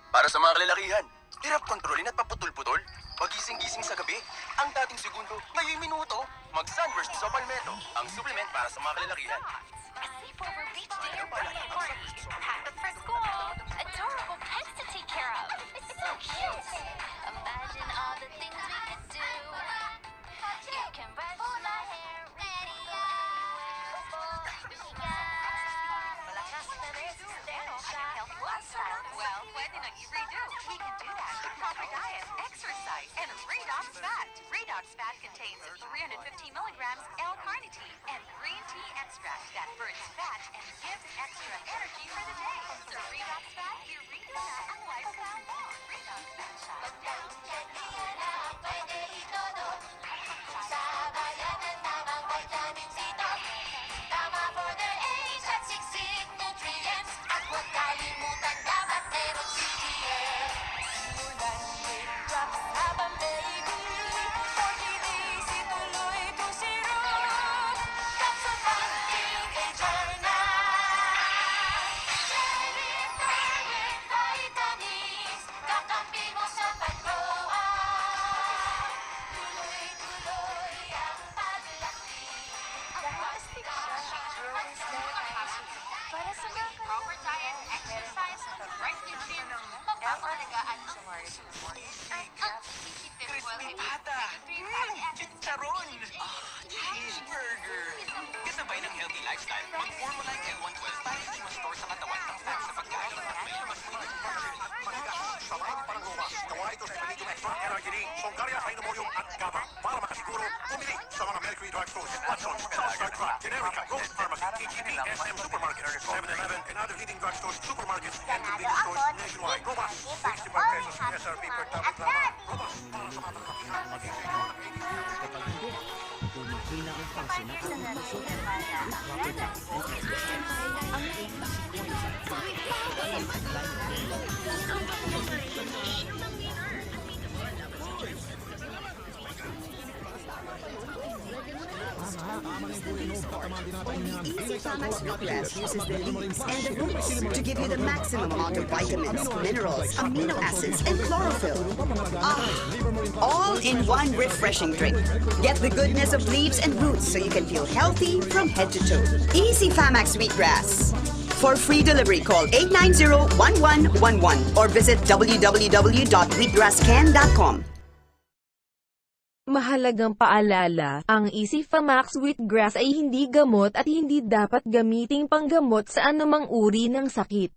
para sa mga kalalakihan. Hirap kontrolin at paputol-putol. Pagising-gising sa gabi, ang dating segundo, ngayon minuto. Mag-Sunburst sa Palmetto, ang supplement para sa mga kalalakihan. A sleepover beach day or birthday party. Packed up for school. Adorable pets to take care of. It's so cute. Imagine all the things we could do. You can brush my hair, radio, malakas na resistensya. Well, pwede nang i-redo. We can do that with proper diet, exercise, and Redox Fat. Redox Fat contains 350 milligrams L-carnitine and green tea extract that burns fat and gives extra energy for the day. So Redox Fat, i-redo na ang lifestyle mo. Redox Fat Shot. Tama for their age at siksik nutrients. At huwag kalimutan dapat merong CGM. Simulan with drops habang baby. 40 days ituloy to zero. Capsule Banting Eterna. Cherry Star with vitamins. Kakampi mo sa paggawa. Tuloy-tuloy ang paglaki. Para sa mga Proper diet, exercise, and the right nutrients, mapapalagaan ang Crispy pata! Chicharon! Cheeseburger! Kasabay ng healthy lifestyle, mag-formula L112 para hindi ma-store sa katawan ang fat sa pagkain at may mas Sabay ng Parangoma, gawa ito sa Palladium Extra Energy Drink, Songaria Hydromorium at GABA. Para makasiguro, pumili sa mga Mercury Drugstores, Watsons, Southstar Drug, Generica, Rose Pharmacy, HEB, SM Supermarket, 7-Eleven, and other leading drugstores, supermarkets, and convenience stores nationwide. Robust, 65 pesos SRP per tablet lamang. Robust, para sa mga kalalakihan, mag-ibig ng 80 Easy Famax Wheatgrass uses the leaves and the roots to give you the maximum amount of vitamins, minerals, amino acids, and chlorophyll. All in one refreshing drink. Get the goodness of leaves and roots so you can feel healthy from head to toe. Easy Famax Wheatgrass. For free delivery, call 890-1111 or visit www.wheatgrasscan.com. Mahalagang paalala, ang Easy Famax Wheatgrass ay hindi gamot at hindi dapat gamiting panggamot sa anumang uri ng sakit.